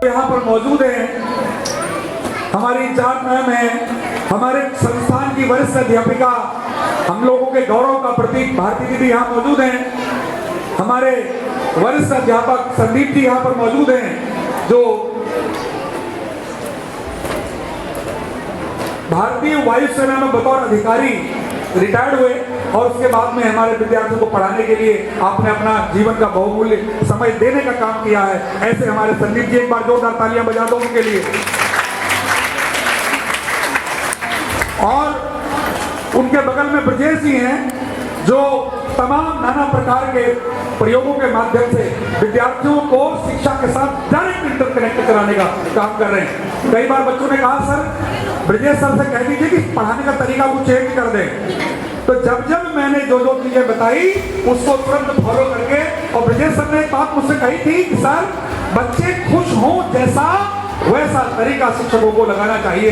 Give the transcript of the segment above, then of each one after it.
यहाँ पर मौजूद हैं, हमारी इंचार्ज मैम है, हमारे संस्थान की वरिष्ठ अध्यापिका, हम लोगों के गौरव का प्रतीक भारती दीदी यहाँ मौजूद हैं, हमारे वरिष्ठ अध्यापक संदीप जी यहाँ पर मौजूद हैं जो भारतीय वायुसेना में बतौर अधिकारी रिटायर्ड हुए और उसके बाद में हमारे विद्यार्थियों को पढ़ाने के लिए आपने अपना जीवन का बहुमूल्य समय देने का काम किया है। ऐसे हमारे संदीप जी, एक बार जोरदार तालियां बजा दो उनके लिए। और उनके बगल में ब्रजेश जी हैं जो तमाम नाना प्रकार के प्रयोगों के माध्यम से विद्यार्थियों को शिक्षा के साथ डायरेक्ट इंटरकनेक्ट कराने का काम कर रहे हैं। कई बार बच्चों ने कहा सर ब्रजेश सर से कह दीजिए कि पढ़ाने का तरीका कुछ चेंज कर दें, तो जब जब मैंने जो जो चीजें बताई उसको तुरंत फॉलो करके, और ब्रजेश सर ने एक बात मुझसे कही थी कि सर बच्चे खुश हों जैसा वैसा तरीका शिक्षकों को लगाना चाहिए।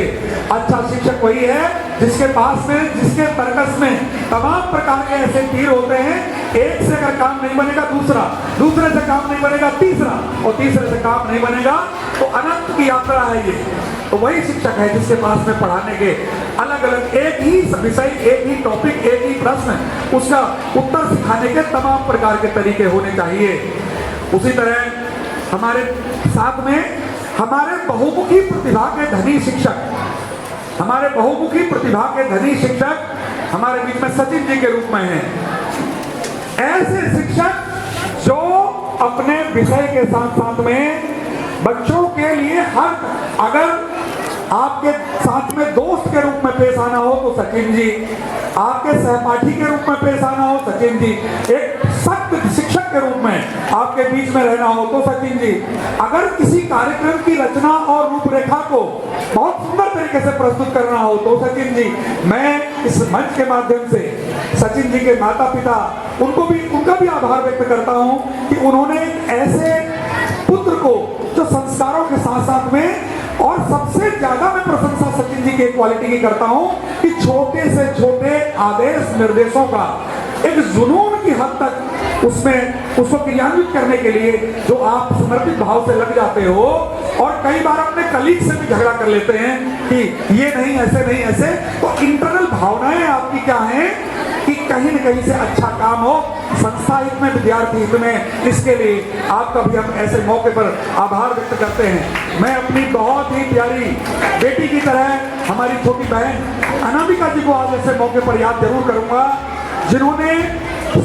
अच्छा शिक्षक वही है जिसके पास में, जिसके तर्कस में तमाम प्रकार के ऐसे तीर होते हैं, एक से अगर काम नहीं बनेगा दूसरा, दूसरे से काम नहीं बनेगा तीसरा, और तीसरे से काम नहीं बनेगा तो अनंत की यात्रा है ये। तो वही शिक्षक है जिसके पास में पढ़ाने के अलग अलग एक ही विषय, एक ही टॉपिक, एक ही प्रश्न, उसका उत्तर सिखाने के तमाम प्रकार के तरीके होने चाहिए। उसी तरह हमारे साथ में हमारे बहुमुखी प्रतिभा के धनी शिक्षक, हमारे बहुमुखी प्रतिभा के धनी शिक्षक हमारे बीच में सचिन जी के रूप में हैं। ऐसे शिक्षक जो अपने विषय के साथ साथ में बच्चों के लिए हर, अगर आपके साथ में दोस्त के रूप में पेश आना हो तो सचिन जी, आपके सहपाठी के रूप में पेश आना हो सचिन जी, एक सख्त शिक्षक के रूप में आपके बीच में रहना हो तो सचिन जी, अगर किसी कार्यक्रम की रचना और रूपरेखा को बहुत सुंदर तरीके से प्रस्तुत करना हो तो सचिन जी। मैं इस मंच के माध्यम से सचिन जी के माता पिता उनका भी आभार व्यक्त करता हूं कि उन्होंने ऐसे पुत्र को जो संस्कारों के साथ साथ में, और सबसे ज्यादा मैं प्रशंसा सचिन जी की क्वालिटी की करता हूं कि छोटे से छोटे आदेश निर्देशों का एक जुनून की हद तक उसमें उसको क्रियान्वित करने के लिए जो आप समर्पित भाव से लग जाते हो, और कई बार अपने कलीग से भी झगड़ा कर लेते हैं कि ये नहीं ऐसे नहीं ऐसे, तो इंटरनल भावनाएं आपकी क्या हैं कि कहीं न कहीं से अच्छा काम हो संस्था हित में, विद्यार्थी हित में। इसके लिए आपका भी हम ऐसे मौके पर आभार व्यक्त करते हैं। मैं अपनी बहुत ही प्यारी बेटी की तरह हमारी छोटी बहन अनामिका जी को आज ऐसे मौके पर याद जरूर करूंगा, जिन्होंने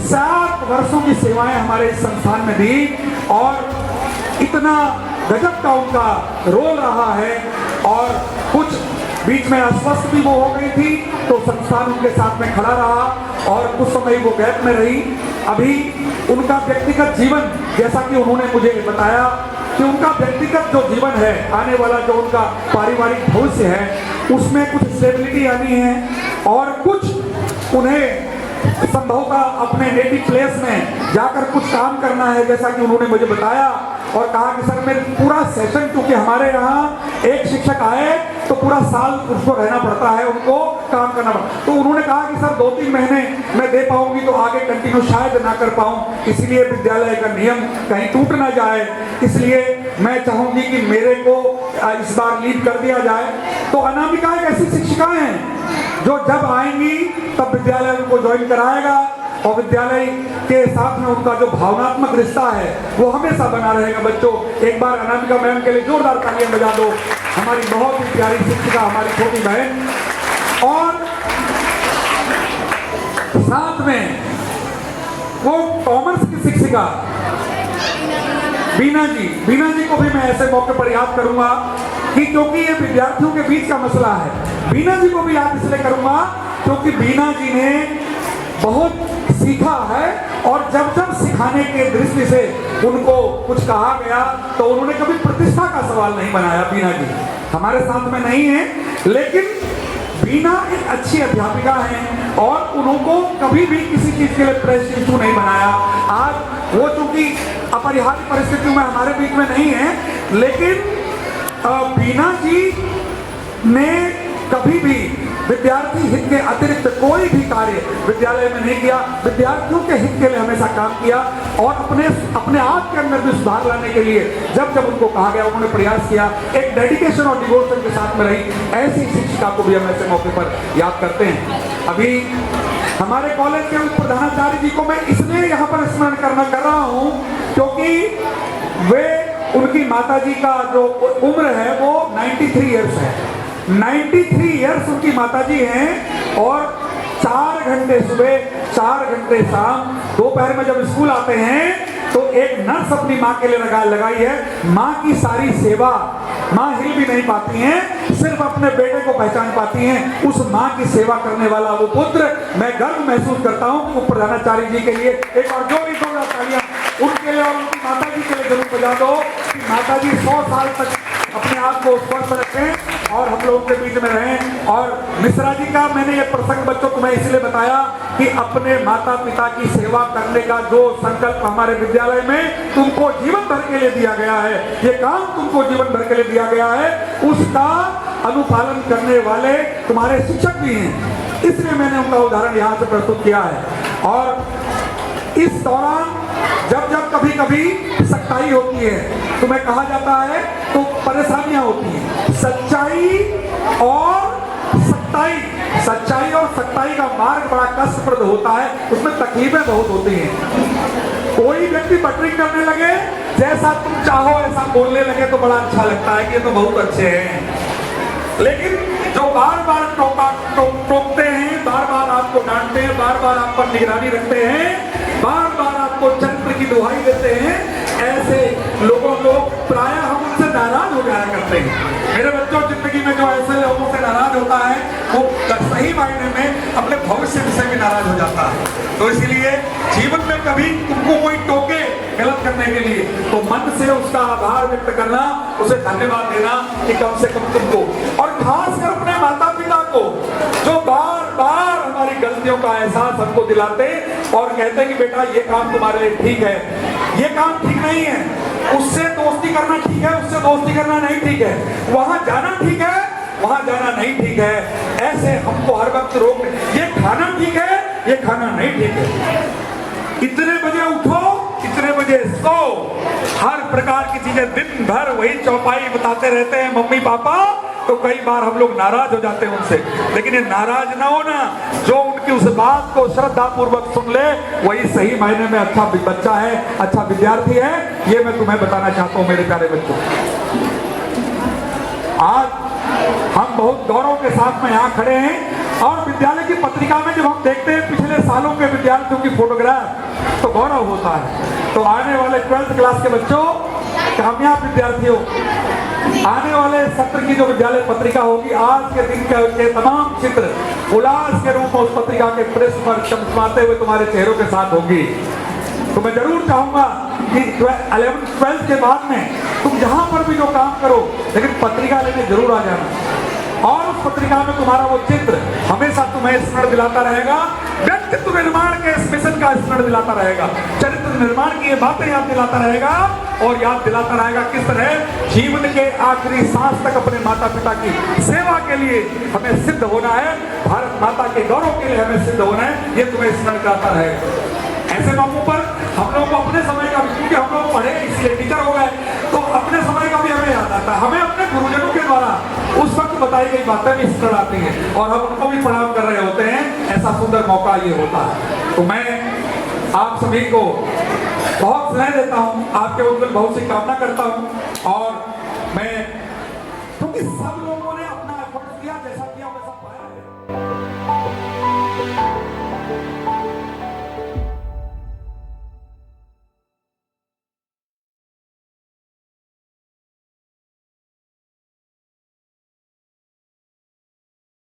7 वर्षों की सेवाएं हमारे इस संस्थान में दी और इतना गजब का उनका रोल रहा है। और कुछ बीच में अस्वस्थ भी वो हो गई थी तो संस्थान उनके साथ में खड़ा रहा, और कुछ समय वो गैप में रही। अभी उनका व्यक्तिगत जीवन, जैसा कि उन्होंने मुझे बताया कि उनका व्यक्तिगत जो जीवन है, आने वाला जो उनका पारिवारिक भविष्य है, उसमें कुछ स्टेबिलिटी आनी है और कुछ उन्हें संभवतः अपने नेटिव प्लेस में जाकर कुछ काम करना है, जैसा कि उन्होंने मुझे बताया। और कहा कि सर मैं पूरा सेशन, क्योंकि हमारे यहाँ एक शिक्षक आए तो पूरा साल उसको रहना पड़ता है, उनको काम करना पड़ता, तो उन्होंने कहा कि सर 2-3 महीने मैं दे पाऊंगी तो आगे कंटिन्यू शायद ना कर पाऊं, इसलिए विद्यालय का नियम कहीं टूट ना जाए, इसलिए मैं चाहूंगी कि मेरे को इस बार लीव कर दिया जाए। तो अनामिका एक ऐसी शिक्षिका हैं जो जब आएंगी तब विद्यालय उनको ज्वाइन कराएगा, और विद्यालय के साथ में उनका जो भावनात्मक रिश्ता है वो हमेशा बना रहेगा। बच्चों, एक बार अनामिका मैम के लिए जोरदार तालियां बजा दो। हमारी बहुत ही प्यारी शिक्षिका, हमारी छोटी बहन, और साथ में वो कॉमर्स की शिक्षिका बीना जी को भी मैं ऐसे मौके पर याद करूंगा कि क्योंकि ये विद्यार्थियों के बीच का मसला है। बीना जी को भी याद इसलिए करूंगा क्योंकि बीना जी ने बहुत सीखा है, और जब जब सिखाने के दृष्टि से उनको कुछ कहा गया तो उन्होंने कभी प्रतिष्ठा का सवाल नहीं बनाया। बीना जी हमारे साथ में नहीं है, लेकिन बीना एक अच्छी अध्यापिका हैं और उनको कभी भी किसी चीज के लिए प्रेस इशू नहीं बनाया। आज वो चूंकि अपरिहार्य परिस्थितियों में हमारे बीच में नहीं है, लेकिन बीना जी ने कभी भी विद्यार्थी हित के अतिरिक्त कोई भी कार्य विद्यालय में नहीं किया। विद्यार्थियों के हित के लिए हमेशा काम किया और अपने आप के अंदर भी सुधार लाने के लिए जब जब उनको कहा गया उन्होंने प्रयास किया। एक डेडिकेशन और डिवोशन के साथ में रही। ऐसी शिक्षिका को भी हम ऐसे मौके पर याद करते हैं। अभी हमारे कॉलेज के प्रधानाचार्य जी को मैं इसलिए यहाँ पर स्मरण कर रहा हूँ क्योंकि वे उनकी माताजी का जो उम्र है वो 93 इयर्स है। 93 इयर्स उनकी माताजी हैं और 4 घंटे सुबह 4 घंटे शाम, दोपहर में जब स्कूल आते हैं तो एक नर्स अपनी माँ के लिए लगाई है। माँ की सारी सेवा, माँ हिल भी नहीं पाती हैं, सिर्फ अपने बेटे को पहचान पाती हैं। उस माँ की सेवा करने वाला वो पुत्र, मैं गर्व महसूस करता हूँ कि प्रधानाचार्य जी के लिए एक और जोड़ी तालियां उनके लिए और उनकी माता जी के लिए जरूर बजा दो कि माता जी 100 साल तक अपने आप को स्वस्थ रखें और हम लोगों के बीच में रहें। और मिश्रा जी का मैंने ये प्रसंग बच्चों को मैं इसलिए बताया कि अपने माता पिता की सेवा करने का जो संकल्प हमारे विद्यालय में तुमको जीवन भर के लिए दिया गया है, ये काम तुमको जीवन भर के लिए दिया गया है, उसका अनुपालन करने वाले तुम्हारे शिक्षक भी हैं। इसलिए मैंने उनका उदाहरण यहाँ से प्रस्तुत किया है। और इस दौरान जब जब कभी कभी सच्चाई होती है, तुम्हें कहा जाता है तो परेशानियां होती हैं। सच्चाई और सच्चाई का मार्ग बड़ा कष्टप्रद होता है, उसमें तकलीफें बहुत होती हैं। कोई व्यक्ति बटरिंग करने लगे, जैसा तुम चाहो ऐसा बोलने लगे तो बड़ा अच्छा लगता है कि ये तो बहुत अच्छे हैं। लेकिन जो बार बार टोकते हैं, बार बार आपको डांटते हैं, बार बार आप पर निगरानी रखते हैं, बार बार आपको चरित्र की दुहाई देते हैं, ऐसे लोगों को प्रायः हम उनसे नाराज हो जाया करते हैं। मेरे बच्चों, जिंदगी में जो ऐसे लोगों से नाराज होता है वो सही मायने में अपने भविष्य से भी नाराज हो जाता है। तो इसलिए जीवन में कभी तुमको कोई टोके गलत करने के लिए तो मन से उसका आभार व्यक्त करना, उसे धन्यवाद देना कि कम से कम तुमको, और खासकर अपने माता पिता को जो बार बार हमारी गलतियों का एहसास हमको दिलाते और कहते हैं कि बेटा ये काम तुम्हारे लिए ठीक है, ये काम ठीक नहीं है, उससे दोस्ती करना ठीक है, उससे दोस्ती करना नहीं ठीक है, वहां जाना ठीक है, वहां जाना नहीं ठीक है। ऐसे हमको हर वक्त रोक, ये खाना ठीक है, ये खाना नहीं ठीक है, इतने बजे उठो, इतने बजे सो, हर प्रकार की चीजें दिन भर वही चौपाई बताते रहते हैं मम्मी पापा। तो कई बार हम लोग नाराज हो जाते हैं उनसे, लेकिन ये नाराज ना होना, जो उनकी उस बात को श्रद्धा पूर्वक सुन ले वही सही मायने में अच्छा बच्चा है, अच्छा विद्यार्थी है। ये मैं तुम्हें बताना चाहता हूँ मेरे प्यारे बच्चों। आज हम बहुत गौरव के साथ में यहाँ खड़े हैं और विद्यालय की पत्रिका में जब हम देखते हैं पिछले सालों के विद्यार्थियों की फोटोग्राफ तो गौरव होता है। तो आने वाले 12th क्लास के बच्चों, कामयाब विद्यार्थियों, आने वाले सत्र की जो विद्यालय पत्रिका होगी, आज के दिन के तमाम चित्र उल्लास के रूप में उस पत्रिका के प्रेस पर चमचमाते हुए तुम्हारे चेहरों के साथ होगी। तो मैं जरूर चाहूंगा कि 11th 12th के बाद में तुम जहां पर भी जो काम करो, लेकिन पत्रिका लेने जरूर आ जाना और उस पत्रिका में तुम्हारा वो चित्र हमेशा तुम्हें स्मरण दिलाता रहेगा, व्यक्तित्व निर्माण के इस मिशन का स्मरण दिलाता रहेगा, चरित्र निर्माण की ये बातें याद दिलाता रहेगा और याद दिलाता रहेगा किस तरह जीवन के आखिरी सांस तक अपने माता पिता की सेवा के लिए हमें सिद्ध होना है, भारत माता के गौरव के लिए हमें सिद्ध होना है। ये तुम्हें स्मरण कराता रहेगा। ऐसे मौकों पर हम लोग को अपने समय का, क्योंकि हम लोग पढ़े इसलिए टीचर हो गए, तो अपने समय का भी हमें याद आता है। हमें अपने गुरुजनों के द्वारा उस वक्त बताई गई बातें भी स्मरण आती हैं और हम उनको भी प्रणाम कर रहे होते हैं। ऐसा सुंदर मौका ये होता है। तो मैं आप सभी को बहुत स्नेह देता हूँ, आपके उज्जवल भविष्य की कामना करता हूँ और मैं